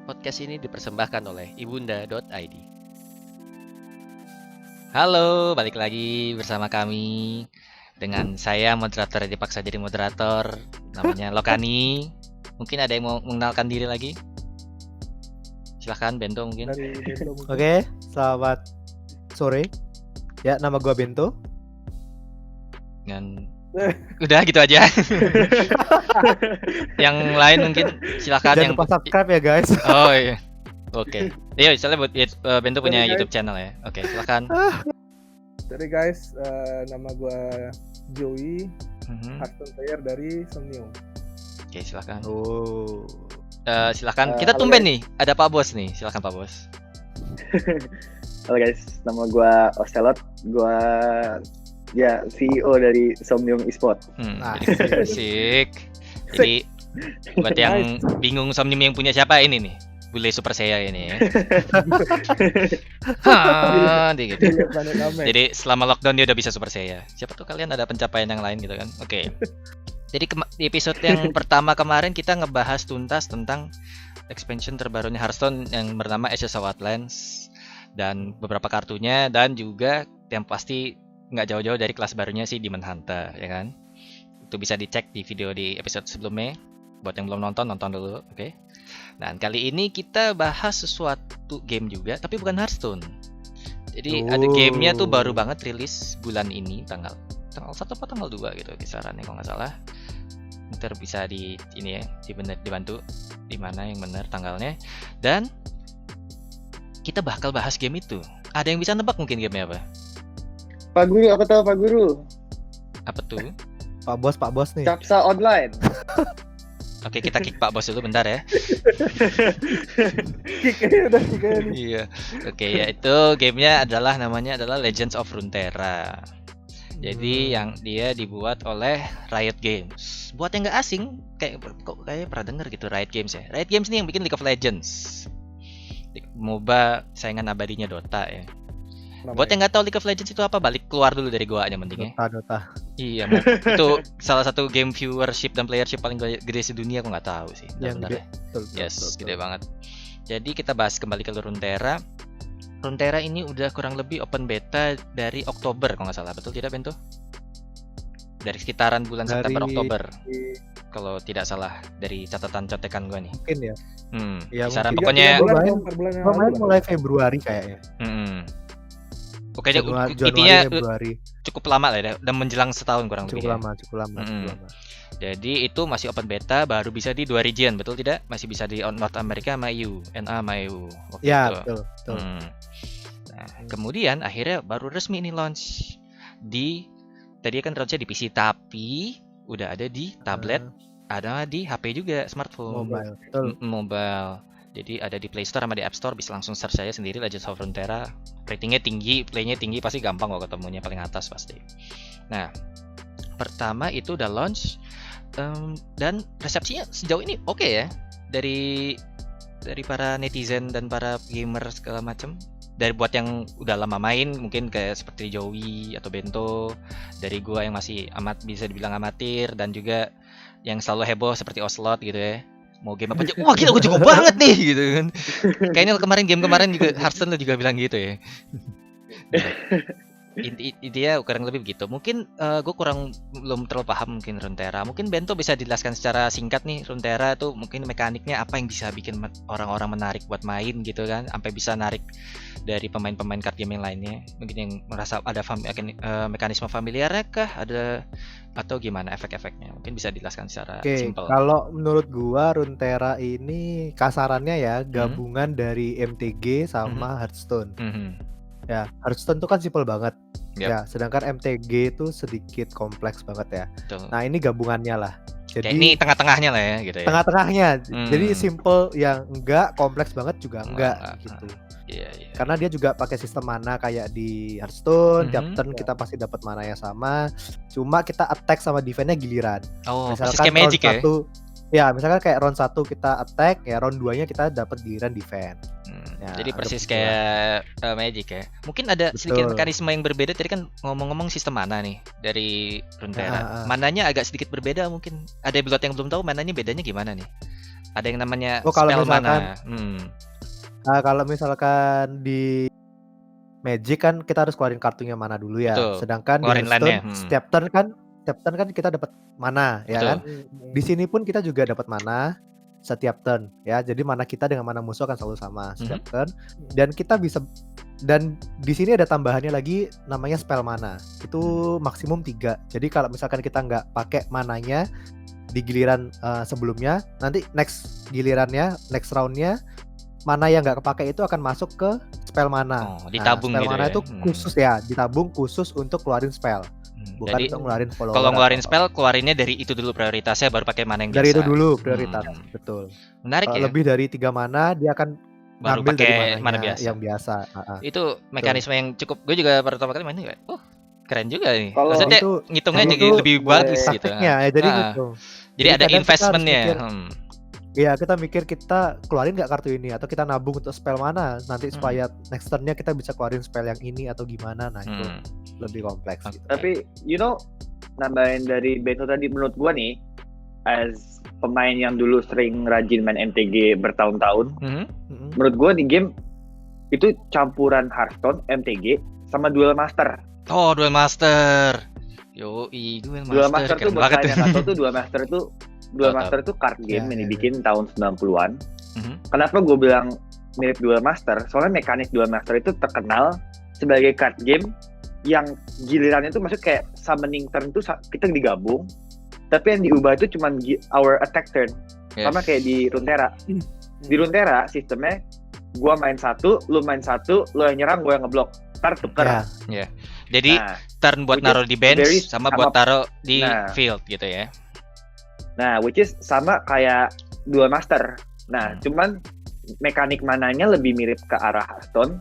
Podcast ini dipersembahkan oleh ibunda.id. Halo, balik lagi bersama kami dengan saya moderator yang dipaksa jadi moderator, namanya Lokani. Mungkin ada yang mau mengenalkan diri lagi? Silahkan Bento mungkin. Oke, selamat sore. Ya, nama gua Bento. Dan udah gitu aja. Yang lain mungkin silakan. Jangan lupa subscribe ya guys. Oh iya. Oke. Iya, misalnya buat Bento punya YouTube channel ya. Oke, silakan. Jadi guys, nama gue Joey, Hearthstone player dari Somnium. Oke, silakan. Oh. Silakan. Kita tumben nih, ada Pak Bos nih. Silakan Pak Bos. Halo guys, nama gue Ocelot. Gue CEO dari Somnium Esport. Jadi asik. Jadi buat yang bingung Somnium yang punya siapa ini nih? Bule Super Saiya ini ya. Gitu. Jadi selama lockdown dia udah bisa Super Saiya. Siapa tuh kalian ada pencapaian yang lain gitu kan? Oke. Jadi di episode yang pertama kemarin kita ngebahas tuntas tentang expansion terbarunya Hearthstone yang bernama Ashes of Outlands dan beberapa kartunya, dan juga yang pasti nggak jauh-jauh dari kelas barunya si Demon Hunter, ya kan? Itu bisa dicek di video di episode sebelumnya. Buat yang belum nonton dulu, oke? Dan kali ini kita bahas sesuatu game juga, tapi bukan Hearthstone. Jadi ada gamenya tuh baru banget rilis bulan ini, tanggal 1 atau tanggal 2 gitu kisarannya kalau nggak salah. Ntar bisa di ini ya, dibantu di mana yang benar tanggalnya. Dan kita bakal bahas game itu. Ada yang bisa nebak mungkin gamenya apa? Pak Guru, aku tahu Pak Guru. Apa tuh? Pak Bos nih. Capsa Online. Oke, kita kick Pak Bos dulu bentar ya. Iya. Oke, ya itu gamenya namanya adalah Legends of Runeterra. Jadi yang dia dibuat oleh Riot Games. Buat yang nggak asing, kayaknya pernah denger gitu Riot Games ya. Riot Games ini yang bikin League of Legends, MOBA saingan abadinya Dota ya. Buat yang nggak tahu League of Legends itu apa, balik keluar dulu dari goanya mending ya. Dota. Iya, itu salah satu game viewership dan playership paling gede sedunia, aku nggak tahu sih. Yang gede. Yes, gede banget. Jadi kita bahas kembali ke Runeterra. Runeterra ini udah kurang lebih open beta dari Oktober kalau nggak salah, betul tidak Bento? Dari sekitaran bulan September Oktober. Kalau tidak salah dari catatan contekan gue nih. Mungkin ya. Ya kisaran pokoknya mulai Februari kayaknya. Oke, intinya cukup lama lah ya, dan menjelang setahun kurang lebih. Cukup lama. Jadi itu masih open beta, baru bisa di 2 region, betul tidak? Masih bisa di North America sama EU, NA sama EU. Ya, betul. Nah, kemudian akhirnya baru resmi ini launch tadi kan launchnya di PC, tapi udah ada di tablet, ada di HP juga, smartphone. Mobile. Jadi ada di Play Store sama di App Store, bisa langsung search saya sendiri Legends of Runeterra. Ratingnya tinggi, playnya tinggi, pasti gampang kok ketemunya, paling atas pasti. Nah, pertama itu udah launch, dan resepsinya sejauh ini oke ya, dari para netizen dan para gamer segala macam. Dari buat yang udah lama main mungkin kayak seperti Joey atau Bento, dari gua yang masih bisa dibilang amatir, dan juga yang selalu heboh seperti Ocelot gitu ya. Mau game apa aja, wah gila gue jago banget nih gitu kan. Kayaknya game kemarin juga Hearthstone lo juga bilang gitu ya. Intinya kurang lebih begitu. Mungkin gue belum terlalu paham mungkin Runeterra. Mungkin Bento bisa dijelaskan secara singkat nih Runeterra tuh mungkin mekaniknya apa yang bisa bikin orang-orang menarik buat main gitu kan, sampai bisa narik dari pemain-pemain card game yang lainnya. Mungkin yang merasa ada mekanisme familiarnya kah, ada atau gimana efek-efeknya? Mungkin bisa dijelaskan secara simpel. Kalau menurut gua Runeterra ini kasarannya ya gabungan dari MTG sama Hearthstone. Ya, Hearthstone itu kan simpel banget. Ya, sedangkan MTG itu sedikit kompleks banget ya. Betul. Nah, ini gabungannya lah. Jadi ini tengah-tengahnya lah ya gitu ya. Tengah-tengahnya. Jadi simple yang enggak, kompleks banget juga enggak gitu. Iya. Karena dia juga pakai sistem mana kayak di Hearthstone, tiap turn kita pasti dapat mana yang sama. Cuma kita attack sama defense-nya giliran. Misalkan kayak Magic ya. Ya, misalkan kayak round 1 kita attack, ya round 2-nya kita dapat giliran defense. Ya, jadi persis kayak Magic ya. Mungkin ada sedikit mekanisme yang berbeda. Tadi kan ngomong-ngomong sistem mana nih dari Runeterra. Mananya agak sedikit berbeda mungkin. Ada yang belum tahu mananya bedanya gimana nih? Ada yang namanya kalau spell misalkan, mana. Kalau misalkan di Magic kan kita harus keluarin kartunya mana dulu ya. Betul. Sedangkan di Keluarin Hearthstone land-nya. setiap turn kan kita dapat mana, ya Betul. kan? Di sini pun kita juga dapat mana setiap turn ya. Jadi mana kita dengan mana musuh akan selalu sama setiap turn. Dan kita bisa, dan di sini ada tambahannya lagi namanya spell mana. Itu maksimum 3. Jadi kalau misalkan kita nggak pakai mananya di giliran sebelumnya, nanti next gilirannya, next roundnya, mana yang nggak kepake itu akan masuk ke spell mana. Ditabung spell gitu mana ya. itu khusus ya, ditabung khusus untuk keluarin spell. Bukan Jadi untuk ngeluarin follower. Kalau ngeluarin spell, keluarinnya dari itu dulu prioritasnya, baru pakai mana yang biasa. Dari itu dulu prioritas, betul. Menarik ya. Lebih dari 3 mana dia akan baru ngambil pakai dari mana biasa. Yang biasa. Itu mekanisme yang cukup. Gue juga pertama kali main juga. Keren juga nih. Kalau maksudnya itu, ngitungnya jadi lebih bagus gitu. Ya, jadi gitu. Jadi ada investmentnya. Iya, kita mikir kita keluarin nggak kartu ini atau kita nabung untuk spell mana nanti supaya next turn-nya kita bisa keluarin spell yang ini atau gimana. Nah, itu lebih kompleks gitu. Tapi nambahin dari Bento tadi, menurut gua nih, as pemain yang dulu sering rajin main MTG bertahun-tahun, menurut gua di game itu campuran Hearthstone, MTG sama Duel Master. Oh, Duel Master. Duel Master tuh buat kalian yang nggak tahu tuh, Duel Master itu card game yang dibikin tahun 90-an. Kenapa gue bilang mirip Duel Master? Soalnya mekanik Duel Master itu terkenal sebagai card game yang gilirannya itu maksud kayak summoning turn itu kita digabung, tapi yang diubah itu cuma our attack turn. Sama kayak di Runeterra. Di Runeterra sistemnya gue main 1, lu main 1, lu yang nyerang, gue yang ngeblok. Ntar tuker. Jadi turn buat naruh di bench sama buat taruh di field gitu ya. Nah, which is sama kayak Duel Master. Nah, cuman mekanik mananya lebih mirip ke arah Hearthstone.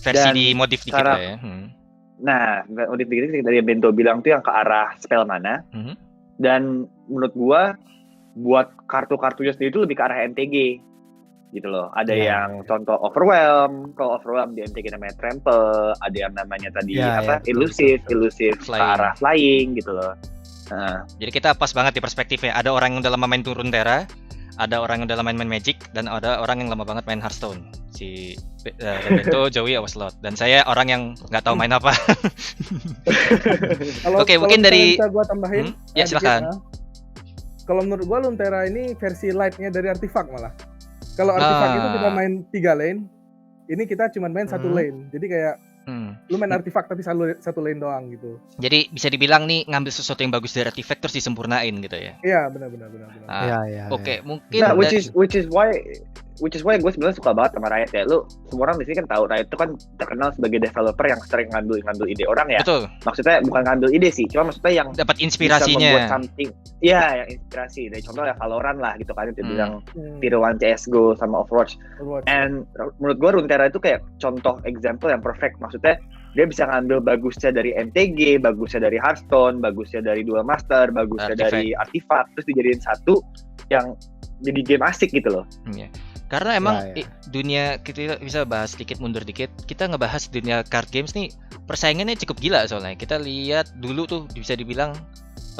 Versi di modif dikit lah ya. Nah, modif dikit dari yang Bento bilang tuh yang ke arah spell mana. Dan menurut gua, buat kartu-kartunya sendiri itu lebih ke arah MTG. Gitu loh. Ada yang contoh Overwhelm. Kalau Overwhelm di MTG namanya Trample. Ada yang namanya tadi Elusive ke arah Flying gitu loh. Jadi kita pas banget di perspektifnya. Ada orang yang udah lama main Runeterra, ada orang yang udah lama main Magic, dan ada orang yang lama banget main Hearthstone. Si Bento, Joey, Ocelot, dan saya orang yang nggak tahu main apa. Oke, mungkin dari bisa gua tambahin. Ya silakan. Kalau menurut gua Runeterra ini versi light-nya dari Artifact malah. Kalau Artifact itu kita main 3 lane, ini kita cuma main 1 lane. Jadi kayak lu main Artifact tapi satu lane doang gitu. Jadi bisa dibilang nih ngambil sesuatu yang bagus dari Artifact terus disempurnain gitu ya. Iya, benar. Oke, mungkin which is why gue sebenarnya suka banget sama Riot ya. Lu semua orang di sini kan tahu Riot itu kan terkenal sebagai developer yang sering ngambil ide orang ya. Betul. Maksudnya bukan ngambil ide sih, cuma maksudnya yang dapat inspirasinya. Bisa membuat something. Iya, yang inspirasi. Dari contoh ya Valorant lah gitu kan, itu bilang Tier 1 CS:GO sama Overwatch. And menurut gue Runeterra itu kayak contoh example yang perfect. Maksudnya dia bisa ngambil bagusnya dari MTG, bagusnya dari Hearthstone, bagusnya dari Duel Master, bagusnya dari Artifact, terus dijadiin satu yang jadi game asik gitu loh. Karena emang dunia, kita bisa bahas sedikit mundur dikit, kita ngebahas dunia card games nih persaingannya cukup gila soalnya. Kita lihat dulu tuh bisa dibilang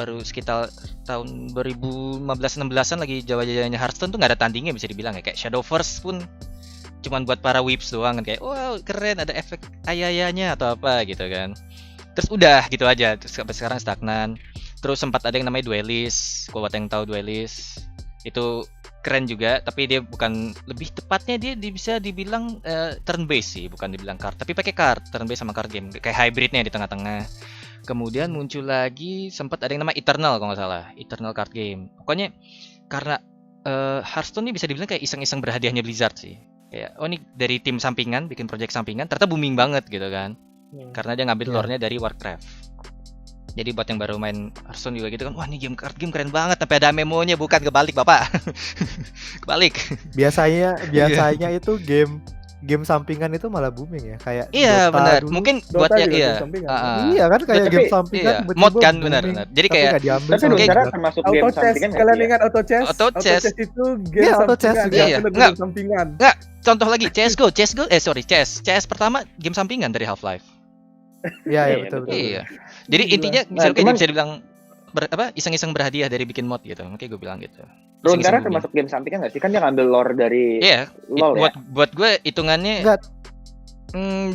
baru sekitar tahun 2015-16an lagi jaya-jayanya Hearthstone tuh nggak ada tandingnya bisa dibilang ya. Kayak Shadowverse pun cuman buat para whips doang kan, kayak wow keren ada efek ayayanya atau apa gitu kan. Terus udah gitu aja, terus sampai sekarang stagnan. Terus sempat ada yang namanya Duelist, buat yang tahu Duelist itu keren juga, tapi dia bukan, lebih tepatnya dia bisa dibilang turn based sih, bukan dibilang card, tapi pakai card, turn based sama card game, kayak hybridnya di tengah-tengah. Kemudian muncul lagi sempat ada yang namanya Eternal kalau nggak salah, Eternal card game. Pokoknya karena Hearthstone ini bisa dibilang kayak iseng-iseng berhadiahnya Blizzard sih. Kayak ini dari tim sampingan, bikin project sampingan, ternyata booming banget gitu kan. Karena dia ngambil lore-nya dari Warcraft. Jadi buat yang baru main Hearthstone juga gitu kan, wah ini card game keren banget, tapi ada memonya, bukan kebalik bapak. Kebalik. Biasanya itu game sampingan itu malah booming ya, kayak Dota benar. Dulu. Mungkin buat ya iya kan kayak game sampingan mod kan benar. Jadi kayak tapi Runeterra termasuk game sampingan. Kalian ingat Auto Chess itu game sampingan. Enggak, contoh lagi CS:GO, CS pertama game sampingan dari Half-Life. Iya betul. Iya. Jadi intinya bisa dibilang iseng-iseng berhadiah dari bikin mod gitu. Makanya gue bilang gitu. Runeterra termasuk game sampingan nggak sih? Kan dia ngambil lore dari LoL ya. Buat gue hitungannya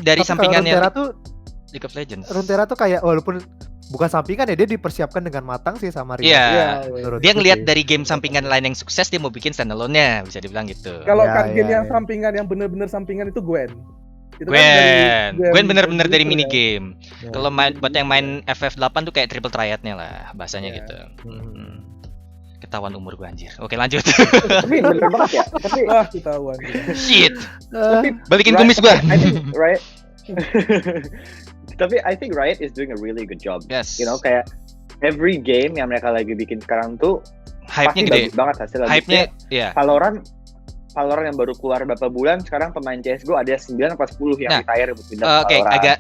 dari tapi sampingannya Runeterra tuh League of Legends. Runeterra tuh kayak walaupun bukan sampingan ya, dia dipersiapkan dengan matang sih sama Riot. Iya. Dia ngelihat dari game sampingan lain yang sukses, dia mau bikin standalone-nya, bisa dibilang gitu. Kalau card game yang sampingan, yang bener-bener sampingan itu Gwen. Gwen bener-bener dari mini game. Kalau buat yang main FF8 tuh kayak triple triad-nya lah bahasanya gitu. Ketahuan umur gue anjir. Oke, lanjut. Tapi bener banget ya. Tapi ketahuan. Shit. Balikin kumis gue. Right. Tapi I think Riot is doing a really good job. Yes. You know, kayak every game yang mereka lagi bikin sekarang tuh hype-nya gede banget hasilnya. Hype-nya Valorant yang baru keluar beberapa bulan, sekarang pemain CSGO ada 9 atau 10 yang retire buat pindah ke Valorant. Oke, agak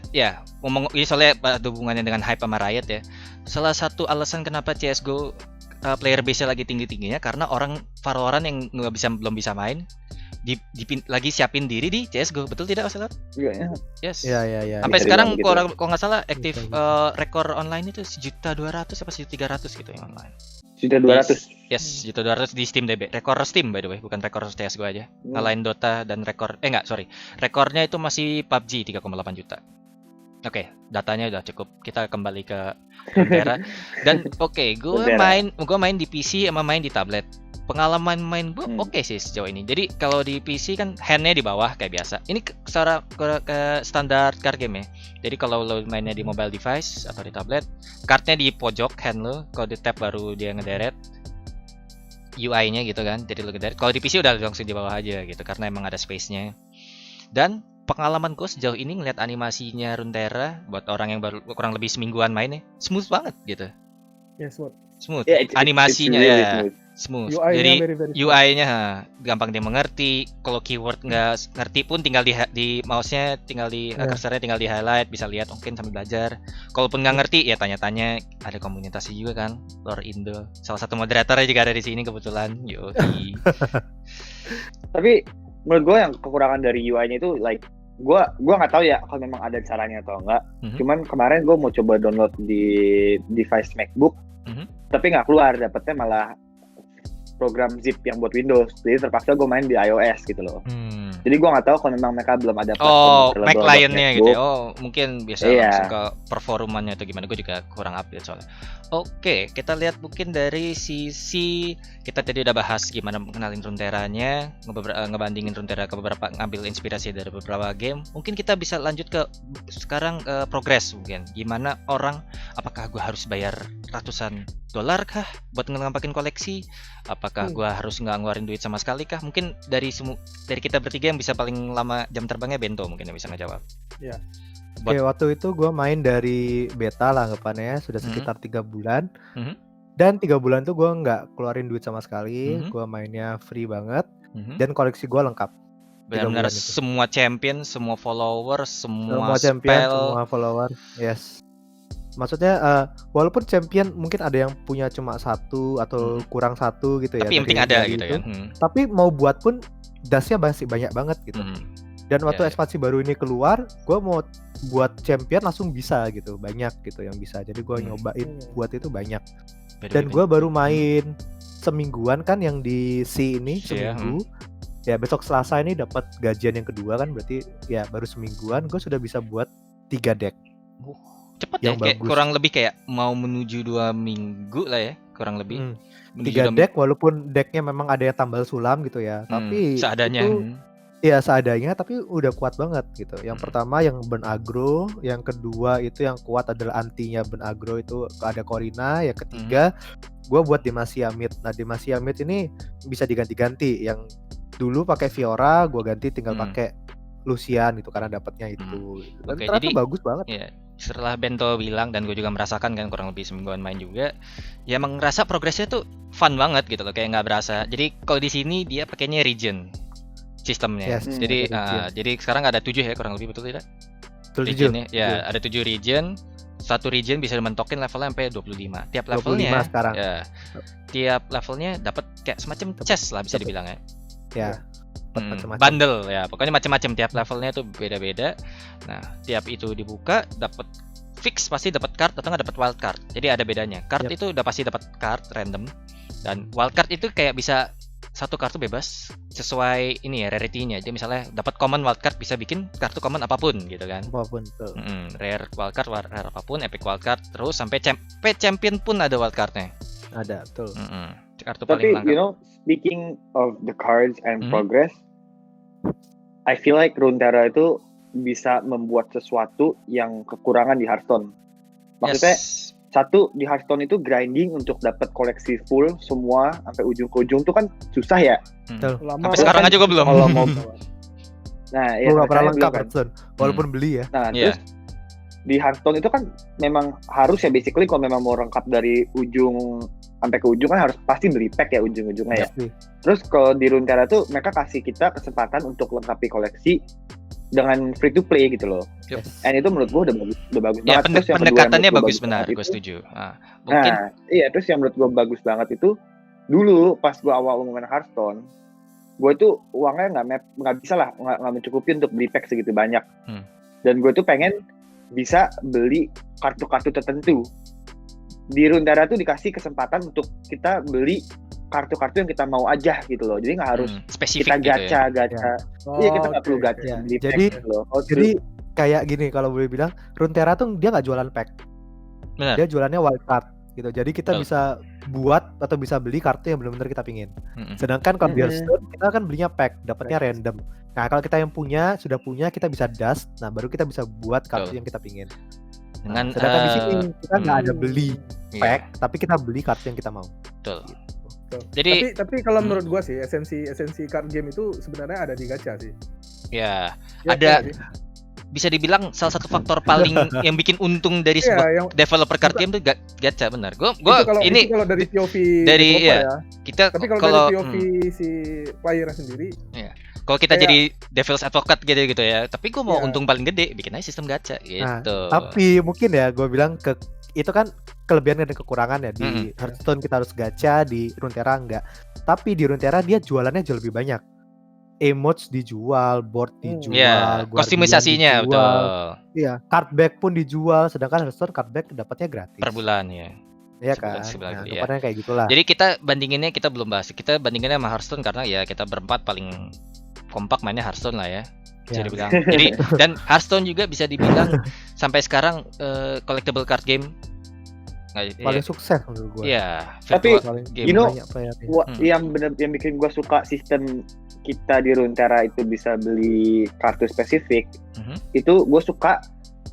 ngomong ini soalnya ada hubungannya dengan hype sama Riot ya. Salah satu alasan kenapa CSGO player base-nya lagi tinggi-tingginya karena orang Valorant yang belum bisa main lagi siapin diri di CSGO, betul tidak Ocelot? Iya. Yes. Iya. Sampai sekarang kalau nggak salah aktif rekor online itu 1.200.000 apa 1.300.000 gitu yang online. 1.200. Yes, 1.200 di Steam DB. Rekor Steam by the way, bukan rekor CSGO aja. Ngalahin Dota dan rekornya itu masih PUBG 3,8 juta. Oke, datanya udah cukup. Kita kembali ke Runeterra. Dan gue main di PC sama main di tablet. Pengalaman main gue oke sih sejauh ini. Jadi kalau di PC kan handnya di bawah kayak biasa. Ini secara ke standar card game ya. Jadi kalau lo mainnya di mobile device atau di tablet, cardnya di pojok hand lo. Kalau di tab baru dia ngederet UI-nya gitu kan. Jadi lo ngederet. Kalau di PC udah langsung di bawah aja gitu karena emang ada space-nya. Dan pengalamanku sejauh ini ngeliat animasinya Runeterra buat orang yang baru kurang lebih semingguan mainnya smooth banget gitu. Ya, smooth. Yeah, animasinya really smooth. UI-nya Jadi very UI-nya gampang dia mengerti. Kalau keyword nggak ngerti pun tinggal di mouse-nya, tinggal di cursornya tinggal di highlight, bisa lihat mungkin sambil belajar. Kalaupun nggak ngerti ya tanya-tanya. Ada komunitasnya juga kan, Lore Indo. Salah satu moderatornya juga ada di sini kebetulan. Tapi menurut gue yang kekurangan dari UI-nya itu gue nggak tahu ya kalau memang ada caranya atau enggak. Cuman kemarin gue mau coba download di device MacBook, tapi nggak keluar, dapetnya malah program zip yang buat Windows. Jadi terpaksa gue main di iOS gitu loh. Jadi gue nggak tahu kalau memang mereka belum ada platform Mac client-nya gitu ya. Mungkin biasa langsung ke perforumannya atau gimana. Gue juga kurang update soalnya. Oke, kita lihat mungkin dari sisi kita tadi udah bahas gimana mengenalin Runeterra-nya, ngebandingin Runeterra ke beberapa, ngambil inspirasi dari beberapa game. Mungkin kita bisa lanjut ke sekarang progress mungkin. Gimana orang, apakah gue harus bayar ratusan dolar kah buat ngempakin koleksi? Apakah gue harus nggak ngeluarin duit sama sekali kah? Mungkin dari kita bertiga yang bisa paling lama jam terbangnya Bento mungkin yang bisa ngejawab. Iya. Oke, waktu itu gue main dari beta lah anggapannya, sudah sekitar 3 bulan. Dan 3 bulan tuh gue nggak keluarin duit sama sekali. Gue mainnya free banget. Dan koleksi gue lengkap. Benar-benar semua champion, semua follower, semua champion, semua follower. Yes. Maksudnya walaupun champion mungkin ada yang punya cuma 1 atau kurang 1 gitu ya. Tapi yang penting ada gitu kan. Tapi mau buat pun dasnya masih banyak banget gitu. Dan waktu ekspansi baru ini keluar, gue mau buat champion langsung bisa gitu, banyak gitu yang bisa. Jadi gue nyobain buat itu banyak. Dan gue baru main semingguan kan yang di C ini seminggu. Ya besok Selasa ini dapat gajian yang kedua kan, berarti ya baru semingguan gue sudah bisa buat 3 deck. Cepet ya, kayak kurang lebih kayak mau menuju 2 minggu lah ya, kurang lebih. 3 deck walaupun decknya memang ada yang tambal sulam gitu ya, tapi seadanya. Iya seadanya, tapi udah kuat banget gitu. Yang pertama yang burn aggro, yang kedua itu yang kuat adalah antinya burn aggro itu ada Corina, yang ketiga gue buat Demacia Mid. Nah Demacia Mid ini bisa diganti-ganti. Yang dulu pakai Fiora, gue ganti tinggal pakai Lucian gitu karena dapatnya itu. Dan ternyata jadi, bagus banget. Iya. Setelah Bento bilang dan gue juga merasakan kan kurang lebih semingguan main juga, ya emang ngerasa progresnya tuh fun banget gitu loh, kayak nggak berasa. Jadi kalau di sini dia pakainya region sistemnya. Jadi sekarang ada 7 ya kurang lebih, betul tidak? Regionnya ya ada 7 region. Satu region bisa mentokin levelnya sampai 25. Tiap levelnya 25 sekarang. Ya, tiap levelnya dapat kayak semacam chest lah bisa dibilang ya. Ya. Bundle ya, pokoknya macam-macam, tiap levelnya tuh beda-beda. Nah, tiap itu dibuka dapat fix pasti dapat card atau nggak dapat wild card. Jadi ada bedanya. Card itu udah pasti dapat card random, dan wild card itu kayak bisa satu kartu bebas sesuai ini ya rarity-nya. Jadi misalnya dapat common wild card bisa bikin kartu common apapun gitu kan. Apapun tuh. Rare wild card, rare apapun, epic wild card, terus sampai champion pun ada wild card-nya. Ada tuh. Kartu Tapi paling you know, speaking of the cards and progress, I feel like Runeterra itu bisa membuat sesuatu yang kekurangan di Hearthstone. Maksudnya satu, di Hearthstone itu grinding untuk dapat koleksi full semua sampai ujung ke ujung tuh kan susah ya. Sampai sekarang aja gue belum. Kalau mau nah, ya nggak pernah lengkap Hearthstone, walaupun beli ya. Nah, terus di Hearthstone itu kan memang harus ya basically kalau memang mau lengkap dari ujung sampai ke ujung kan harus pasti beli pack ya ujung-ujungnya ya. Terus kalau di Runeterra tuh mereka kasih kita kesempatan untuk lengkapi koleksi dengan free to play gitu loh. And itu menurut gue udah bagus ya, banget. Terus pendekatannya bagus benar, gue setuju. Mungkin iya, terus yang menurut gue bagus banget itu dulu pas gue awal main Hearthstone, gue tuh uangnya nggak bisa lah, nggak mencukupi untuk beli pack segitu banyak. Dan gue tuh pengen bisa beli kartu-kartu tertentu. Di Runeterra tuh dikasih kesempatan untuk kita beli kartu-kartu yang kita mau aja gitu loh. Jadi nggak harus spesifik kita gacha. Gitu ya? Iya, kita nggak perlu gacha. Jadi kayak gini kalau boleh bilang, Runeterra tuh dia nggak jualan pack. Benar. Dia jualannya wild card gitu. Jadi kita bisa buat atau bisa beli kartu yang benar-benar kita pingin. Sedangkan kalau di Hearthstone kita kan belinya pack, dapatnya random. Nah kalau kita yang sudah punya kita bisa dust. Nah baru kita bisa buat kartu yang kita pingin. Dengan sedangkan di sini kita nggak ada beli pack, tapi kita beli kartu yang kita mau. Betul. Gitu. Jadi tapi kalau menurut gua sih esensi card game itu sebenarnya ada di gacha sih. Ya ada. Bisa dibilang salah satu faktor paling yang bikin untung dari sebuah developer card game itu gacha, benar. Gue ini kalau dari POV dari kita. Tapi kalau dari POV si player sendiri, kalau kita jadi devil's advocate gitu ya. Tapi gue mau untung paling gede, bikin aja sistem gacha gitu. Tapi mungkin ya gue bilang itu kan kelebihan dan kekurangan ya. Di Hearthstone kita harus gacha, di Runeterra enggak. Tapi di Runeterra dia jualannya jauh lebih banyak. Emotes dijual, board dijual, kostumisasinya betul. Iya, card back pun dijual, sedangkan Hearthstone card back dapatnya gratis. Per bulan ya. Iya kan. Nah, kayak gitulah. Jadi kita bandinginnya kita belum bahas. Kita bandinginnya sama Hearthstone karena ya kita berempat paling kompak mainnya Hearthstone lah ya. Bisa dibilang. Jadi dan Hearthstone juga bisa dibilang sampai sekarang collectible card game paling sukses menurut gue. Iya. Tapi you know yang bikin gue suka sistem kita di Runeterra itu bisa beli kartu spesifik. Itu gue suka.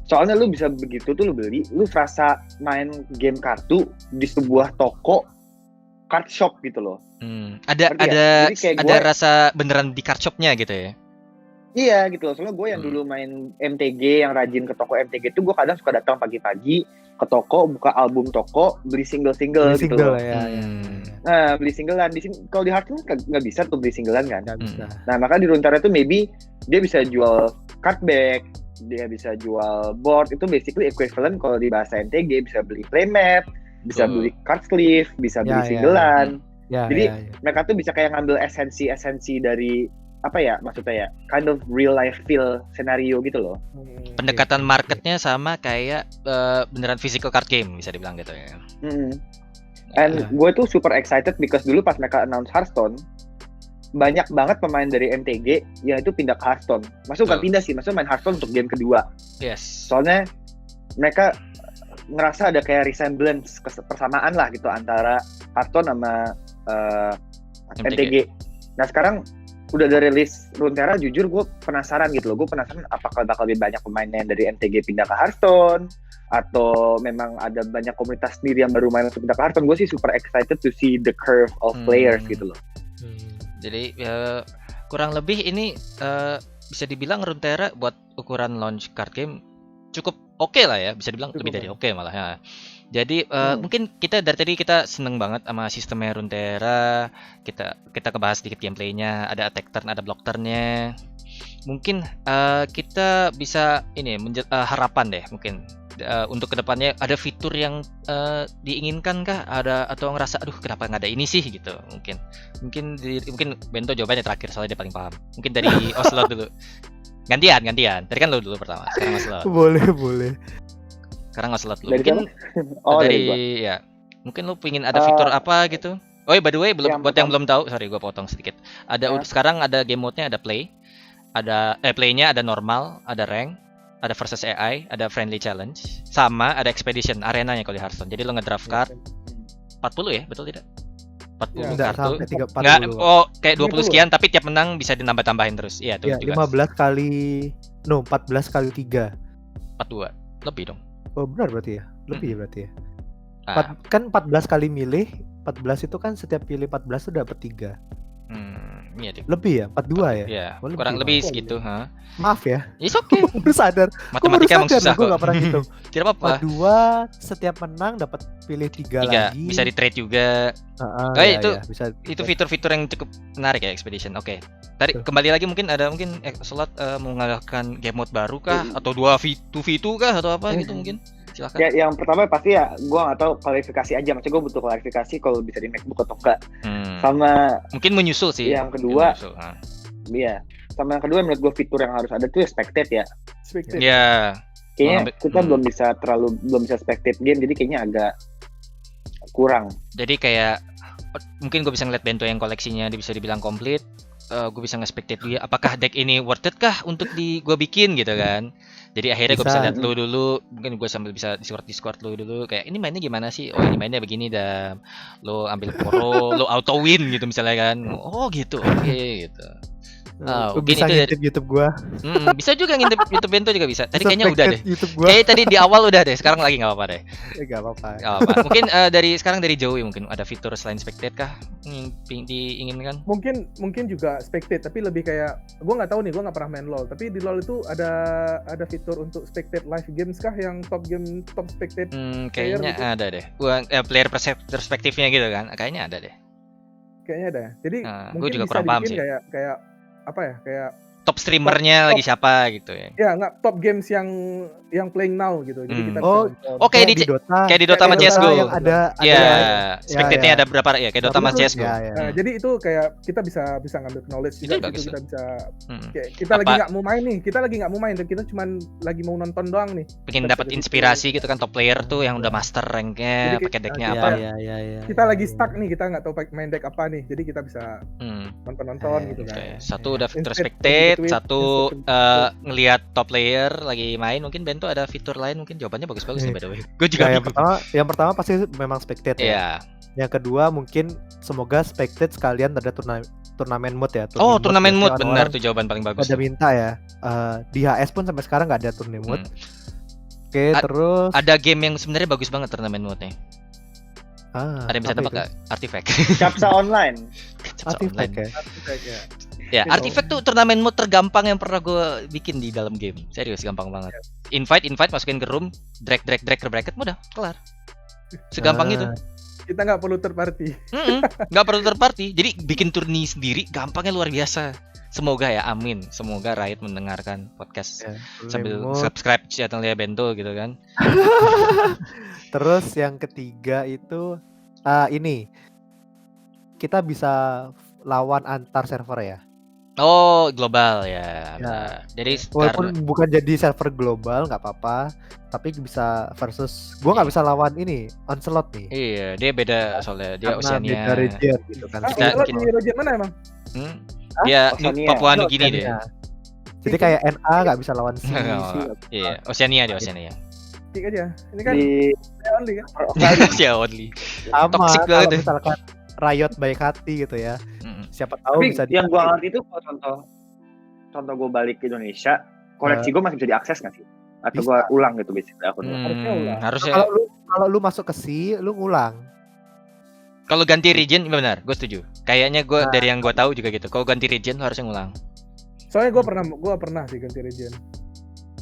Soalnya lu bisa begitu tuh lu beli, lu serasa main game kartu di sebuah toko card shop gitu loh. Ada rasa beneran di card shopnya gitu ya. Iya gitu loh. Soalnya gue yang dulu main MTG, yang rajin ke toko MTG itu gue kadang suka datang pagi-pagi ke toko, buka album toko, beli single gitu loh. Nah, beli singlean di sini. Kalau di Hearthstone nggak bisa tuh beli singlean kan? Nggak bisa. Nah, maka di Runeterra itu maybe dia bisa jual card back, dia bisa jual board. Itu basically equivalent kalau di bahasa MTG bisa beli playmat, bisa beli card sleeve, bisa beli singlean. Jadi mereka tuh bisa kayak ngambil esensi dari apa ya maksudnya ya, kind of real life feel scenario gitu loh. Pendekatan marketnya sama kayak beneran physical card game bisa dibilang gitu ya. And gue tuh super excited because dulu pas mereka announce Hearthstone, banyak banget pemain dari MTG yang itu pindah ke Hearthstone. Maksudnya bukan pindah sih, maksudnya main Hearthstone untuk game kedua. Yes. Soalnya mereka ngerasa ada kayak resemblance, persamaan lah gitu antara Hearthstone sama MTG. Nah sekarang udah ada rilis Runeterra, jujur gue penasaran gitu loh. Gue penasaran apakah bakal lebih banyak pemainnya yang dari MTG pindah ke Hearthstone, atau memang ada banyak komunitas sendiri yang baru main untuk pindah ke Hearthstone. Gue sih super excited to see the curve of players gitu loh. Jadi kurang lebih ini bisa dibilang Runeterra buat ukuran launch card game cukup oke lah ya, bisa dibilang lebih dari oke malah ya. Jadi mungkin kita dari tadi kita seneng banget sama sistemnya Runeterra. Kita kebahas sedikit gameplaynya, ada attack turn, ada block turnnya. Mungkin kita bisa ini harapan deh mungkin untuk kedepannya ada fitur yang diinginkan kah, ada atau ngerasa aduh kenapa nggak ada ini sih gitu. Mungkin Bento jawabannya terakhir soalnya dia paling paham. Mungkin dari Ocelot dulu. Gantian. Tadi kan lo dulu pertama, sekarang Ocelot. Boleh. Sekarang Ocelot lu. Dari Mungkin dari gua. ya. Mungkin lu pingin ada fitur apa gitu. Oh, by the way, buat yang belum tahu, sorry gua potong sedikit. Sekarang ada game mode-nya, ada play. Play-nya ada normal, ada rank, ada versus AI, ada friendly challenge, sama ada expedition, arenanya kalau di Hearthstone. Jadi lo ngedraft card 40 ya, betul tidak? 40 kartu. Enggak, kayak 20 sekian tapi tiap menang bisa ditambah-tambahin terus. Iya, tuh. Ya, 15 kali 14 kali 3. 42. Lebih dong. Oh, benar berarti ya. Lebih ya berarti ya. Kan 14 kali milih, 14 itu kan setiap pilih 14 itu dapat 3. Iya, lebih ya? 42 ya? Iya, kurang lebih segitu, Maaf ya. It's okay. Baru sadar. Matematika emang susah kok. Gue gak pernah hitung. Tidak apa-apa. 42 setiap menang dapat pilih 3 lagi. Bisa di trade juga. Itu fitur-fitur yang cukup menarik ya Expedition. Oke. Tadi kembali lagi mungkin Ocelot mengalahkan game mode baru kah atau 2v2 kah atau apa gitu mungkin. Silakan. Ya, yang pertama pasti ya gue nggak tahu klarifikasi aja, maksudnya gue butuh klarifikasi kalau bisa di MacBook atau enggak. Sama mungkin menyusul sih. Yang kedua, iya. Sama yang kedua menurut gue fitur yang harus ada tuh spectate ya. Spectate. Ya. Kayaknya kita belum bisa spectate game, jadi kayaknya agak kurang. Jadi kayak mungkin gue bisa ngeliat Bento yang koleksinya bisa dibilang komplit. Gue bisa nge-spectate dia apakah deck ini worth it kah untuk gue bikin gitu kan. Jadi akhirnya gue bisa lihat lu dulu, mungkin gue sambil bisa Discord lu dulu kayak ini mainnya gimana sih? Oh ini mainnya begini dah. Lo ambil poro, lo auto win gitu misalnya kan. Oh gitu, oke gitu. Bisa ngintip YouTube gua. Bisa juga ngintip YouTube Bento juga bisa. Tadi kayaknya udah deh. Gua. Kayak tadi di awal udah deh, sekarang lagi nggak apa-apa deh. Nggak apa-apa. Mungkin dari Joey mungkin ada fitur selain spectate kah yang diinginkan? Mungkin juga spectate, tapi lebih kayak gua nggak tahu nih, gua nggak pernah main LoL. Tapi di LoL itu ada fitur untuk spectate live games kah yang top spectate? Kayaknya gitu? Ada deh. Player perspektifnya gitu kan, kayaknya ada deh. Kayaknya ada. Jadi gue juga kurang paham sih. Kayak apa ya, kayak top streamernya lagi siapa gitu ya. Ya, enggak top games yang playing now gitu. Jadi kita kayak di Dota. Kayak di Dota sama CS:GO. Yang ada spectate-nya ada berapa ya kayak Dota sama CS:GO. Nah, jadi itu kayak kita bisa ngambil knowledge juga gitu, kita bisa kayak kita lagi enggak mau main dan kita cuman lagi mau nonton doang nih. Pengen dapat inspirasi gitu kan, top player tuh yang udah master rank-nya, pakai deck-nya apa. Kita lagi stuck nih, kita enggak tahu main deck apa nih. Jadi kita bisa nonton gitu kan. Satu udah fitur spectate, satu ngelihat top player lagi main. Mungkin Bento ada fitur lain, mungkin jawabannya bagus-bagus nih by the way. Gue juga yang pertama pasti memang spectate ya. Yang kedua mungkin semoga spectate sekalian ada turnamen mode ya. Turnamen mode benar tuh jawaban paling bagus. Ada minta ya. Di HS pun sampai sekarang nggak ada turnamen mode. Oke, terus ada game yang sebenarnya bagus banget turnamen mode-nya. Ada yang bisa tebak nggak? Artifact. Capsa Online. Artifact ya. Ya, Artifact tuh turnamen mode tergampang yang pernah gue bikin di dalam game. Serius, gampang banget. Invite, masukin ke room, drag ke bracket, udah kelar. Segampang itu. Kita nggak perlu third party. Nggak perlu third party. Jadi bikin turni sendiri, gampangnya luar biasa. Semoga ya, amin. Semoga Riot mendengarkan podcast sambil subscribe channelnya Bento gitu kan. Terus yang ketiga itu ini kita bisa lawan antar server ya. Oh, global ya. Jadi walaupun bukan jadi server global nggak apa-apa, tapi bisa versus. Gua nggak bisa lawan ini Onslaught nih. Iya, dia beda soalnya. Dia Oceania. Beda region gitu kan. Kita region mana emang? Dia Papua Nugini deh. Jadi kayak NA nggak bisa lawan C. Iya, Oceania dia Oceania. Tik aja. Ini kan only kan? Ya only. Sama kalau misalkan Riot baik hati gitu ya. Siapa tahu tapi bisa yang gua ngerti itu kalau contoh gue balik ke Indonesia, koleksi gue masih bisa diakses nggak sih? Atau gue ulang gitu biasanya akunnya? Harusnya. Kalau lu masuk ke C, lu ngulang. Kalau ganti region benar, gue setuju. Kayaknya gue dari yang gue tahu juga gitu. Kalau ganti region lu harusnya ngulang. Soalnya gue pernah sih ganti region.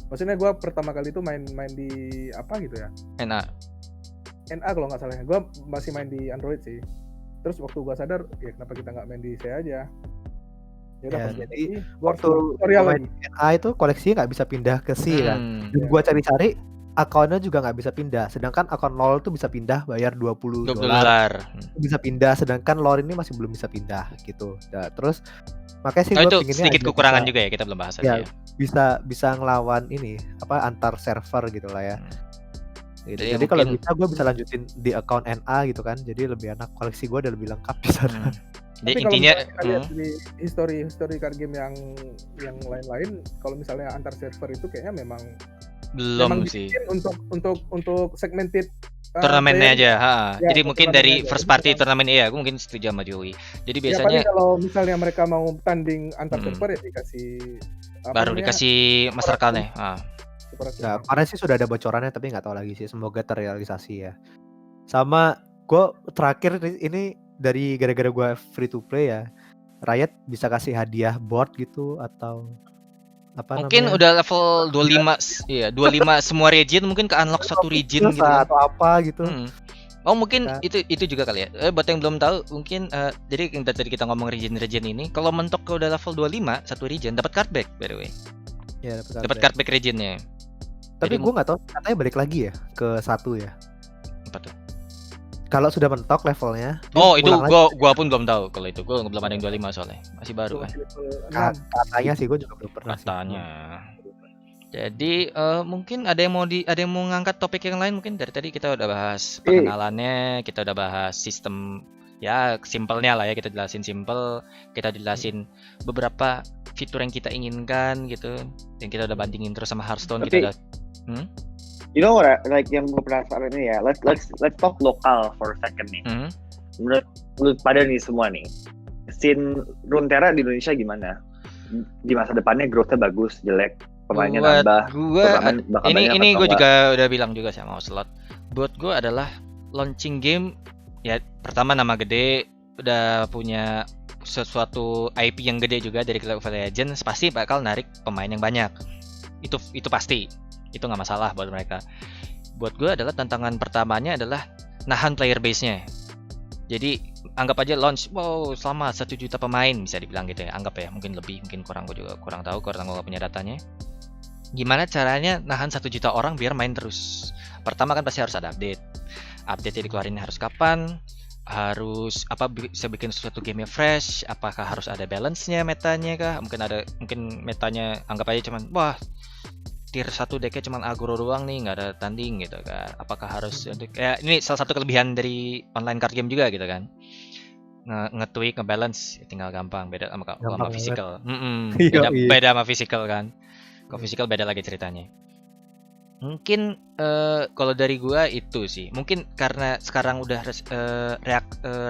Maksudnya gue pertama kali itu main di apa gitu ya? NA kalau nggak salah. Gue masih main di Android sih. Terus waktu gue sadar, ya kenapa kita nggak main di C aja? Jadi waktu main NA itu koleksinya nggak bisa pindah ke C kan. Dan gue cari-cari akunnya juga nggak bisa pindah. Sedangkan akun LoL tuh bisa pindah bayar $20. Bisa pindah, sedangkan LoL ini masih belum bisa pindah gitu. Nah, terus makanya sih gue pinginnya sedikit kekurangan juga ya, kita belum bahas ya. Bisa ngelawan ini antar server gitu lah ya. gitu. Jadi kalau bisa gue bisa lanjutin di account NA gitu kan, jadi lebih enak, koleksi gue udah lebih lengkap di sana. Jadi tapi intinya kalau kita lihat di history card game yang lain-lain, kalau misalnya antar server itu kayaknya memang sih untuk segmented turnamennya aja. Ya, jadi mungkin dari first party turnamen gue mungkin setuju sama Joey. Jadi biasanya kalau misalnya mereka mau tanding antar server ya dikasih dikasih master card-nya. Ya, karena sih sudah ada bocorannya tapi nggak tahu lagi sih, semoga terrealisasi ya. Sama gue terakhir ini dari gara-gara gue free to play ya, Riot bisa kasih hadiah board gitu atau apa mungkin namanya? Udah level 25 25 semua region mungkin ke unlock satu region gitu atau apa gitu. Oh mungkin itu juga kali ya. Buat yang belum tahu mungkin jadi yang tadi kita ngomong region ini, kalau mentok ke udah level 25 satu region dapat card back by the way. Ya, dapat card back regionnya. Tapi gue nggak tahu katanya balik lagi ya ke 1 ya. Apa tuh? Kalau sudah mentok levelnya. Oh itu gua pun belum tahu kalau itu. Gua belum ada yang 25 soalnya. Masih baru kan. Katanya sih gue juga belum pernah. Katanya. Jadi mungkin ada yang mau ngangkat topik yang lain mungkin. Dari tadi kita udah bahas pengenalannya, kita udah bahas sistem ya simpelnya lah ya, kita jelasin simpel, kita jelasin beberapa fitur yang kita inginkan gitu. Yang kita udah bandingin terus sama Hearthstone. Kita udah You know what, like yang gue penasaran ini ya, let's talk lokal for a second nih. Menurut pada nih semua nih, scene Runeterra di Indonesia gimana? Di masa depannya growth-nya bagus, jelek, pemainnya nambah. Ini gue juga udah bilang juga sama Ocelot. Buat gue adalah launching game ya, pertama nama gede, udah punya sesuatu IP yang gede juga dari League of Legends, pasti bakal narik pemain yang banyak. Itu pasti. Itu nggak masalah buat mereka. Buat gue adalah tantangan pertamanya adalah nahan player base-nya. Jadi anggap aja launch, selama 1 juta pemain bisa dibilang gitu ya. Anggap ya, mungkin lebih, mungkin kurang, gue juga kurang tahu karena gue nggak punya datanya. Gimana caranya nahan 1 juta orang biar main terus? Pertama kan pasti harus ada update. Update-nya dikeluarin harus kapan? Harus bisa bikin sesuatu game yang fresh? Apakah harus ada balance-nya, metanya kah? Mungkin metanya anggap aja cuman tier 1 decknya cuma aggro doang nih, nggak ada tanding gitu kan. Apakah harus ya ini salah satu kelebihan dari online card game juga gitu kan. Nge-tweak, nge-balance tinggal gampang, beda sama physical. Beda sama physical kan. Kalau physical beda lagi ceritanya. Mungkin kalau dari gua itu sih. Mungkin karena sekarang udah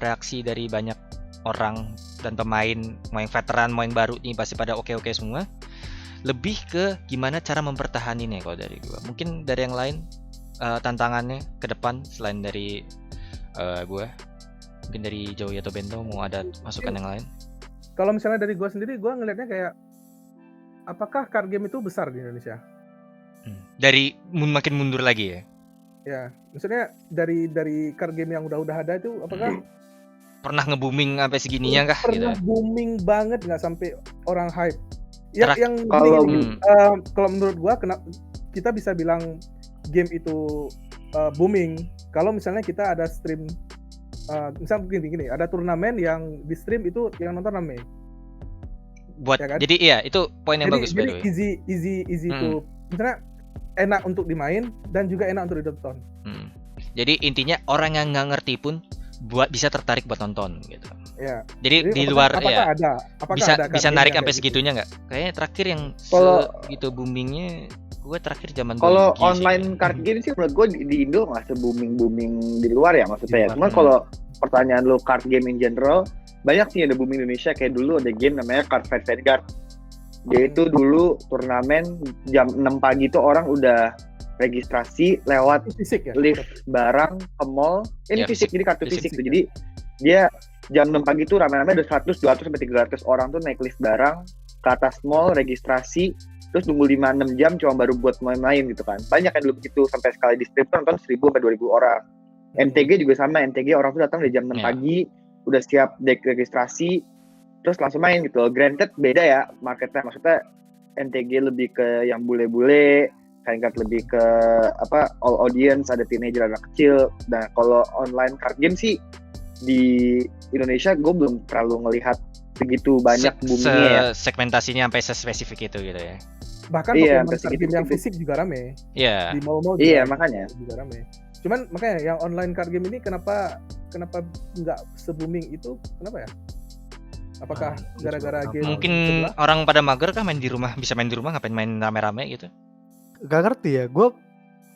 reaksi dari banyak orang dan pemain, mau yang veteran, mau yang baru nih pasti pada oke-oke semua. Lebih ke gimana cara mempertahaninnya kalau dari gua. Mungkin dari yang lain tantangannya ke depan selain dari gua. Mungkin dari Joey atau Bento mau ada masukan yang lain. Kalau misalnya dari gua sendiri, gua ngelihatnya kayak apakah card game itu besar di Indonesia? Dari makin mundur lagi ya? Ya, maksudnya dari card game yang udah ada itu apakah pernah nge-booming sampai segininya kah? Pernah gitu? Booming banget nggak sampai orang hype? Kalau menurut gua kita bisa bilang game itu booming kalau misalnya kita ada stream, misalnya gini, ada turnamen yang di stream itu yang nonton rame. Buat ya kan? Jadi iya itu poin yang bagus by the way. Easy itu misalnya enak untuk dimain dan juga enak untuk ditonton. Jadi intinya orang yang nggak ngerti pun bisa tertarik buat nonton gitu. Ya. Jadi di luar ya. Apakah bisa narik sampai segitunya nggak? Kayaknya terakhir yang gitu boomingnya gue terakhir zaman kalau online card game sih menurut gue di Indo nggak se-booming di luar ya maksudnya ya. Cuman kalau pertanyaan lo card game in general banyak sih ada booming Indonesia. Kayak dulu ada game namanya Card Fight Vanguard. Dia itu dulu turnamen jam 6 pagi tuh orang udah registrasi lewat fisik, ya? Lift barang ke mall. Ini fisik, jadi kartu fisik tuh. Jadi dia jam 6 pagi tuh rame-rame ada 100, 200 sampai 300 orang tuh naik lift barang ke atas mall registrasi, terus nunggu 5-6 jam cuma baru buat main gitu kan. Banyak kan dulu begitu, sampai sekali di strip nonton 1.000 sampai 2.000 orang. MTG juga sama, MTG orang tuh datang dari jam 6 pagi udah siap deck registrasi terus langsung main gitu. Granted beda ya marketnya, maksudnya MTG lebih ke yang bule-bule, Vanguard lebih ke all audience, ada teenager, anak kecil. Nah kalau online card game sih di Indonesia gue belum terlalu ngelihat segitu banyak boomingnya ya. Segmentasinya sampai spesifik itu gitu ya. Bahkan Pokemon card game yang fisik juga rame. Iya. Di mall-mall juga, makanya juga rame. Cuman makanya yang online card game ini kenapa nggak se-booming itu? Kenapa ya? Apakah gara-gara game? Mungkin orang pada mager kan bisa main di rumah, ngapain main rame-rame gitu? Gak ngerti ya. Gue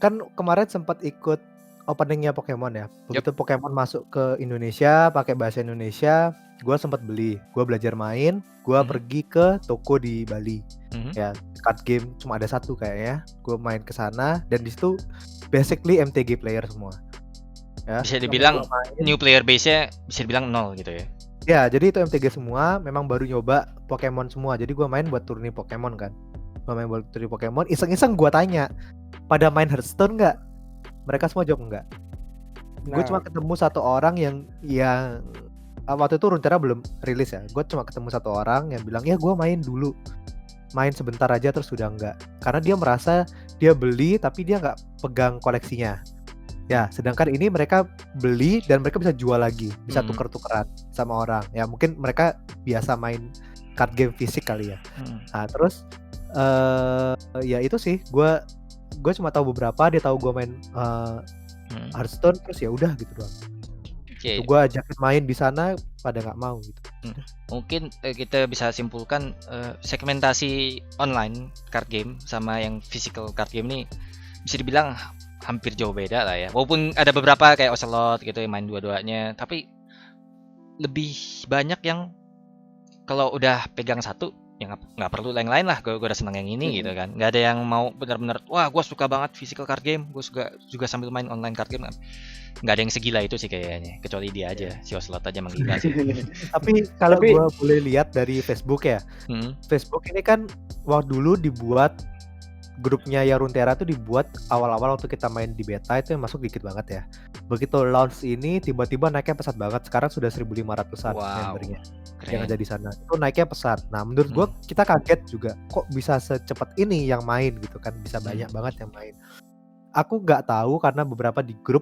kan kemarin sempat ikut openingnya Pokemon ya. Begitu Pokemon masuk ke Indonesia pakai bahasa Indonesia, gue sempat beli. Gue belajar main. Gue pergi ke toko di Bali. Ya, card game cuma ada satu kayaknya. Gue main ke sana dan di situ basically MTG player semua. Ya, bisa dibilang new player base-nya bisa dibilang 0 gitu ya. Ya, jadi itu MTG semua, memang baru nyoba Pokemon semua. Jadi gue main buat turni Pokemon kan. Gue main buat turni Pokemon, iseng-iseng gue tanya, pada main Hearthstone nggak? Mereka semua jawab enggak. Gue cuma ketemu satu orang yang waktu itu Runeterra belum rilis ya. Gue cuma ketemu satu orang yang bilang, ya gue main dulu. Main sebentar aja terus sudah enggak. Karena dia merasa dia beli tapi dia nggak pegang koleksinya. Ya, sedangkan ini mereka beli dan mereka bisa jual lagi, bisa tuker-tukeran sama orang. Ya mungkin mereka biasa main card game fisik kali ya. Nah terus ya itu sih, gue cuma tahu beberapa, dia tahu gue main Hearthstone, terus ya udah gitu doang. Okay. Gue ajakin main di sana, pada nggak mau gitu. Mungkin kita bisa simpulkan segmentasi online card game sama yang physical card game ini bisa dibilang hampir jauh beda lah ya. Walaupun ada beberapa kayak Ocelot gitu yang main dua-duanya, tapi lebih banyak yang kalau udah pegang satu ya nggak perlu yang lain lah. Gue udah senang yang ini gitu kan. Nggak ada yang mau benar-benar wah gue suka banget physical card game, gue juga sambil main online card game. Nggak ada yang segila itu sih kayaknya, kecuali dia aja, si Ocelot aja menggila sih. Tapi kalau gue boleh lihat dari Facebook ya, Facebook ini kan waktu dulu dibuat grupnya ya Runeterra tuh dibuat awal-awal waktu kita main di beta itu yang masuk dikit banget ya. Begitu launch ini tiba-tiba naiknya pesat banget. Sekarang sudah 1.500-an membernya yang ada di sana. Itu naiknya pesat. Nah, menurut gua kita kaget juga. Kok bisa secepat ini yang main gitu kan? Bisa banyak banget yang main. Aku nggak tahu karena beberapa di grup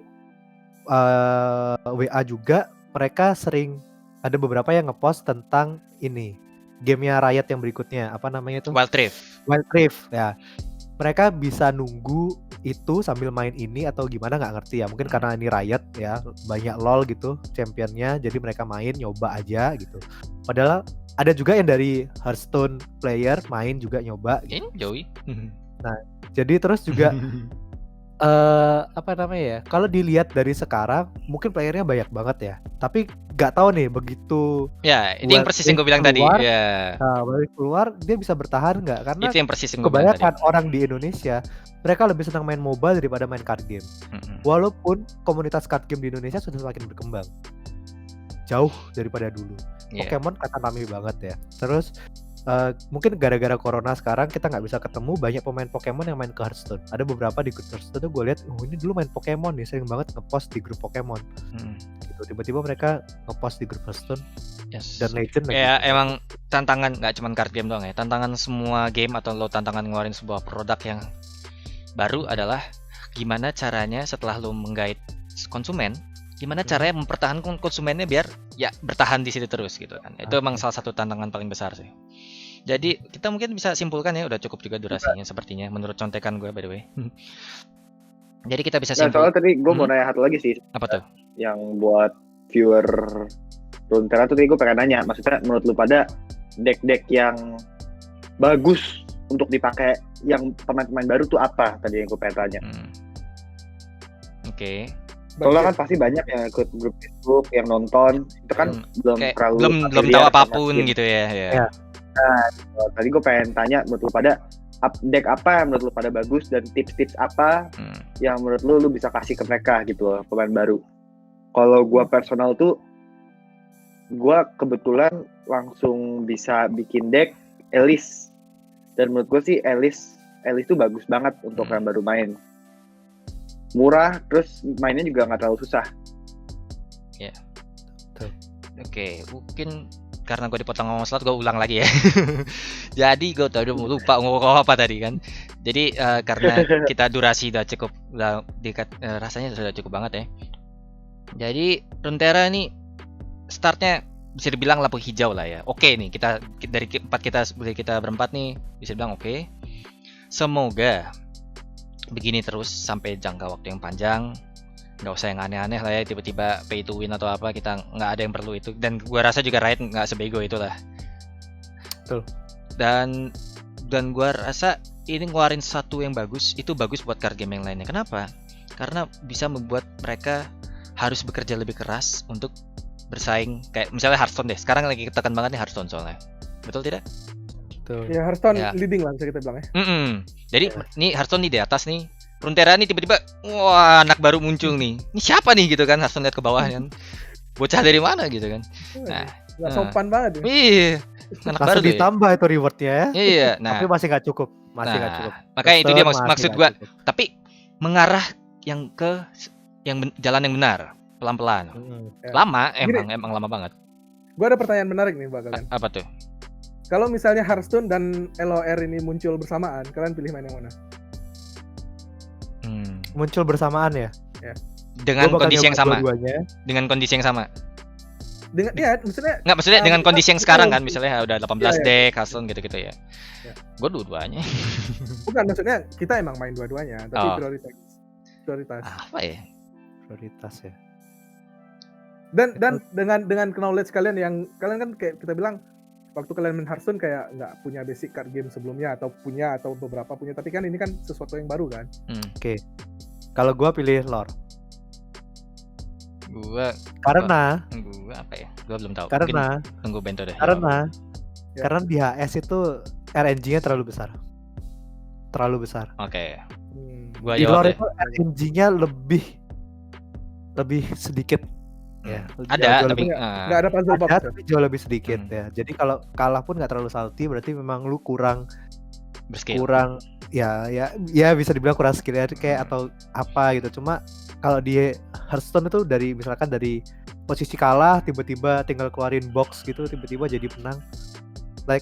WA juga mereka sering ada beberapa yang ngepost tentang ini. Gamenya Riot yang berikutnya, apa namanya tuh? Wild Rift ya. Mereka bisa nunggu itu sambil main ini atau gimana nggak ngerti ya. Mungkin karena ini Riot ya, banyak LoL gitu championnya, jadi mereka main nyoba aja gitu. Padahal ada juga yang dari Hearthstone player main juga nyoba gitu. Joey. Nah jadi terus juga apa namanya ya, kalau dilihat dari sekarang mungkin playernya banyak banget ya, tapi nggak tahu nih begitu ya itu yang persis yang gue bilang keluar, tadi ya. Balik keluar dia bisa bertahan nggak, karena itu yang persis yang kebanyakan orang di Indonesia mereka lebih senang main mobile daripada main card game. Walaupun komunitas card game di Indonesia sudah semakin berkembang jauh daripada dulu. Pokemon kata rame banget ya. Terus mungkin gara-gara corona sekarang kita nggak bisa ketemu, banyak pemain Pokemon yang main ke Hearthstone. Ada beberapa di grup Hearthstone tuh gue lihat, oh ini dulu main Pokemon nih, sering banget ngepost di grup Pokemon. Gitu. Tiba-tiba mereka ngepost di grup Hearthstone dan Legend. Ya emang tantangan nggak cuma card game doang ya, tantangan semua game atau lo tantangan ngeluarin sebuah produk yang baru adalah gimana caranya setelah lo menggait konsumen, gimana caranya mempertahankan konsumennya biar ya bertahan di situ terus gitu kan. Itu emang salah satu tantangan paling besar sih. Jadi kita mungkin bisa simpulkan ya, udah cukup juga durasinya sepertinya menurut contekan gue by the way. Jadi kita bisa simpulkan. Soalnya tadi gue mau nanya satu lagi sih. Apa tuh? Yang buat viewer Runeterra tuh tadi gue pengen nanya, maksudnya menurut lu pada deck-deck yang bagus untuk dipakai yang pemain-pemain baru tuh apa tadi yang gue pengen tanya. Oke. Soalnya kan pasti banyak yang ikut grup Facebook yang nonton, itu kan belum tahu apapun gitu ya. Nah, tadi gue pengen tanya menurut lu pada deck apa yang menurut lu pada bagus dan tips-tips apa yang menurut lu bisa kasih ke mereka gitu loh, pemain baru. Kalau gue personal tuh, gue kebetulan langsung bisa bikin deck Elise, dan menurut gue sih Elise tuh bagus banget untuk yang baru main. Murah, terus mainnya juga nggak terlalu susah. Ya. Oke, mungkin karena gue dipotong ngomong slot, gue ulang lagi ya. Jadi gue tadi lupa ngomong apa tadi kan. Jadi karena kita durasi udah cukup, rasanya sudah cukup banget ya. Jadi Runeterra ini startnya bisa dibilang lampu hijau lah ya. Oke nih, kita dari kita berempat nih bisa dibilang oke. semoga begini terus sampai jangka waktu yang panjang. Nggak usah yang aneh-aneh lah ya, tiba-tiba pay to win atau apa, kita nggak ada yang perlu itu. Dan gua rasa juga Riot nggak sebego itulah. Betul. Dan gua rasa ini ngeluarin satu yang bagus, itu bagus buat card game yang lainnya. Kenapa? Karena bisa membuat mereka harus bekerja lebih keras untuk bersaing. Kayak misalnya Hearthstone deh, sekarang lagi tekan banget nih Hearthstone soalnya. Betul tidak? Betul. Ya Hearthstone Ya. leading lah bisa kita bilang ya. Jadi nih Hearthstone nih di atas nih, Runeterra nih tiba-tiba, wah anak baru muncul nih. Ini siapa nih gitu kan? Hearthstone lihat ke bawah kan. Bocah dari mana gitu kan? Nah, Nggak sopan banget ya. iya, anak baru Langsung tuh ya. ditambah itu rewardnya ya. Iya, nah, Tapi masih nggak cukup. Masih nggak cukup. makanya itu dia Hearthstone masih maksud nggak gua. cukup. Tapi mengarah yang ke jalan yang benar, pelan-pelan. Ya. Lama, Gini. emang lama banget. Gue ada pertanyaan menarik nih buat kalian. Apa tuh? Kalau misalnya Hearthstone dan LOR ini muncul bersamaan, kalian pilih main yang mana? Muncul bersamaan ya. Dengan Gua bakal kondisi yang nyoba sama. dua-duanya. Dengan kondisi yang sama. Dengan ya maksudnya Maksudnya dengan kondisi yang sekarang kan, misalnya udah 18 Iya, iya. deck, Hearthstone gitu-gitu ya. Iya. Gue dua-duanya. bukan maksudnya kita emang main dua-duanya, tapi Oh. prioritas. Apa ya? Prioritas ya. Dan dengan knowledge kalian yang kalian kan kayak kita bilang waktu kalian main Hearthstone kayak nggak punya basic card game sebelumnya atau beberapa punya, tapi kan ini kan sesuatu yang baru kan. Oke. Kalau gua pilih lore. Gua Karena apa ya? Gua belum tahu. karena Mungkin tunggu Bento deh. karena Ya. karena di HS itu RNG-nya terlalu besar. Terlalu besar. Oke. Hmm. Gua Di jawab lore deh. itu RNG-nya lebih sedikit. Ya, Ada jauh tapi lebih- Nggak ada puzzle box. ada ya? tapi jauh lebih sedikit ya. Jadi kalau kalah pun nggak terlalu salty, berarti memang lu kurang berskill. ya bisa dibilang kurang skill ya, kayak atau apa gitu. Cuma kalau di Hearthstone itu misalkan dari posisi kalah tiba-tiba tinggal keluarin box gitu, tiba-tiba jadi menang. Like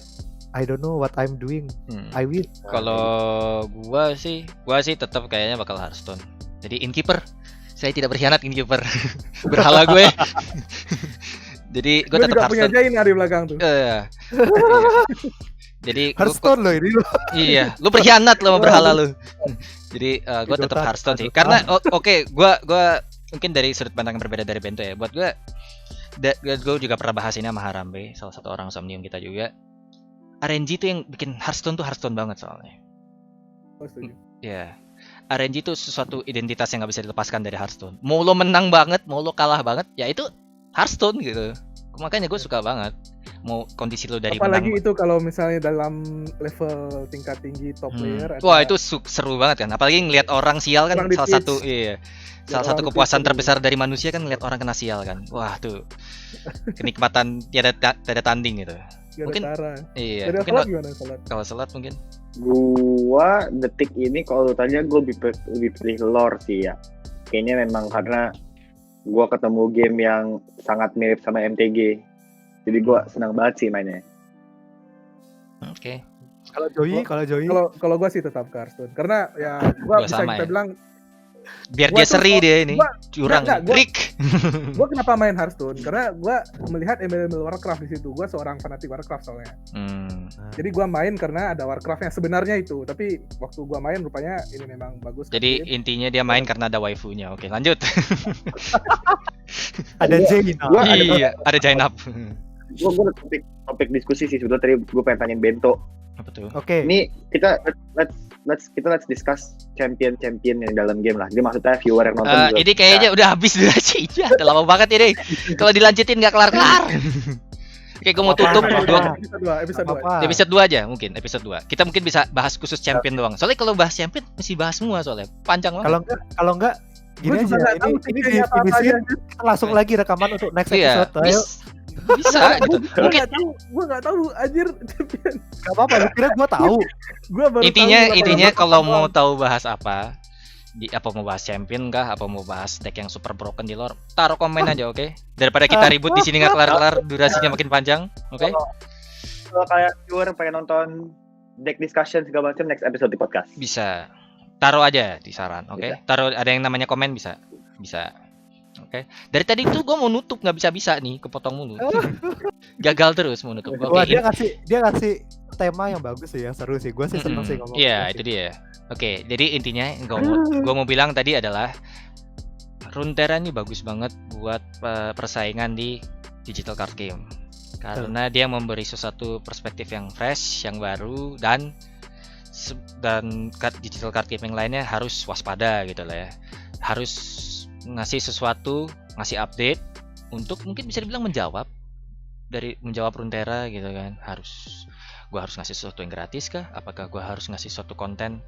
I don't know what I'm doing. I win. Kalau gua sih tetap kayaknya bakal Hearthstone. Jadi Innkeeper. Saya tidak berkhianat Innkeeper. Berhala gue. Jadi gue Gue tetap juga punya Hearthstone. Jaina di belakang tuh. Iya. Jadi Hearthstone loh ini. iya, lu berkhianat lo sama berhala lu. Jadi gue tetap Dota, Hearthstone sih. Dota. Karena oke, gua mungkin dari sudut pandang yang berbeda dari Bento ya. Buat gue juga pernah bahas ini sama Harambe, salah satu orang Somnium kita juga. RNG itu yang bikin Hearthstone tuh Hearthstone banget soalnya. Oh, setuju. Ya, RNG itu sesuatu identitas yang nggak bisa dilepaskan dari Hearthstone. Mau lo menang banget, mau lo kalah banget, ya itu Hearthstone gitu. Makanya gue suka banget. Mau kondisi lo dari Apalagi menang. itu kalau misalnya dalam level tingkat tinggi top player. Wah itu seru banget kan. Apalagi ngelihat orang sial kan Orang di salah Twitch. satu salah orang satu di kepuasan Twitch terbesar dari manusia kan ngelihat orang kena sial kan. Wah tuh kenikmatan tiada tanding gitu. Gak Mungkin- ada cara. Iya. Dari Mungkin salat gimana salat? kalau salat mungkin. Gua detik ini kalau lu tanya gue lebih pilih lore sih ya. Kayaknya memang karena gua ketemu game yang sangat mirip sama MTG. Jadi gua senang banget sih mainnya. Oke. Kalau Joey, Kalau gue sih tetap ke Hearthstone karena ya gue Gua bisa sama kita ya. bilang Biar Gua dia tuh- seri dia ini. gua- Curang. enggak, gua- Rick. gue kenapa main Hearthstone karena gue melihat ML Warcraft di situ. Gue seorang fanatik Warcraft soalnya. Jadi gue main karena ada Warcraftnya sebenarnya itu. Tapi waktu gue main rupanya ini memang bagus. Jadi intinya dia main karena ada waifunya. Oke, lanjut. ada Jaina. Gua ada Iya, ada Jainab. Gue ada topik diskusi sih sebetulnya tadi gue pengen tanyain Bento. Apa tuh? Oke. Ini kita let's discuss champion yang dalam game lah. Jadi maksudnya viewer yang nonton juga Ini kayaknya udah habis durasinya. Udah lama banget ini. Kalau dilanjutin nggak kelar-kelar. Oke, gue mau tutup Apa-apa. episode 2. Apa-apa. episode 2 aja mungkin, episode 2. Kita mungkin bisa bahas khusus champion doang. Soalnya kalau bahas champion mesti bahas semua soalnya. Panjang banget. Kalau enggak Gua gini juga aja. nggak tahu Ini tipenya apa-apa finisin, aja. kita langsung lagi rekaman untuk next Iya, episode. Ayo. bisa gitu. Mungkin Gue nggak tahu anjir champion. Gak apa-apa, lu kira gua tahu. Gue baru intinya tahu kalau mau tahu bahas apa, apa mau bahas champion kah, apa mau bahas deck yang super broken di lore, taruh komen aja, oke? Daripada kita ribut di sini nggak kelar-kelar, durasinya makin panjang, oke? kalau kayak viewer pengen nonton deck discussion segala macam next episode di podcast. Bisa. Taruh aja di saran, oke? Bisa. Taruh ada yang namanya komen bisa. Oke. Dari tadi tuh gue mau nutup nggak bisa nih, kepotong mulu. Gagal terus mau nutup. Oke. Wah, dia ngasih tema yang bagus sih, yang seru sih. Gue sih seneng sih ngomong. Iya, itu dia. Oke, jadi intinya gue mau bilang tadi adalah Runeterra ini bagus banget buat persaingan di digital card game. Karena dia memberi sesuatu perspektif yang fresh, yang baru, dan digital card game yang lainnya harus waspada gitu lah ya. Harus ngasih sesuatu, ngasih update untuk mungkin bisa dibilang menjawab Runeterra gitu kan. Gue harus ngasih sesuatu yang gratis kah? Apakah gue harus ngasih suatu konten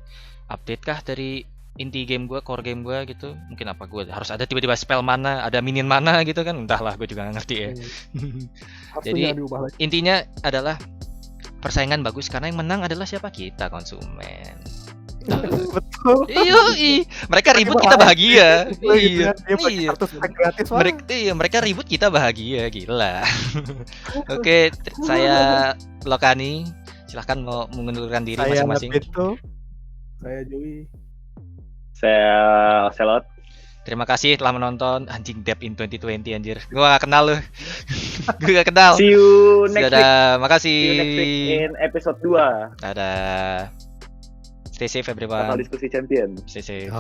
update kah dari inti game gue, core game gue gitu? Mungkin apa gue harus ada tiba-tiba spell mana, ada minion mana gitu kan? Entahlah, gue juga gak ngerti ya. Jadi intinya adalah persaingan bagus karena yang menang adalah siapa? Kita, konsumen. Betul. Iya, mereka ribut kita bahagia. Iya. Mereka ribut kita bahagia, gila. Oke, saya Lokani. Silahkan mau mengundurkan diri masing-masing. Saya Joey. Saya Ocelot. Terima kasih telah menonton anjing Depp in 2020 anjir. Gua gak kenal lu. Gue gak kenal. See you next week. Makasih. See you next week in episode 2. Dadah. Stay safe everyone. Bakal diskusi champion. Stay safe.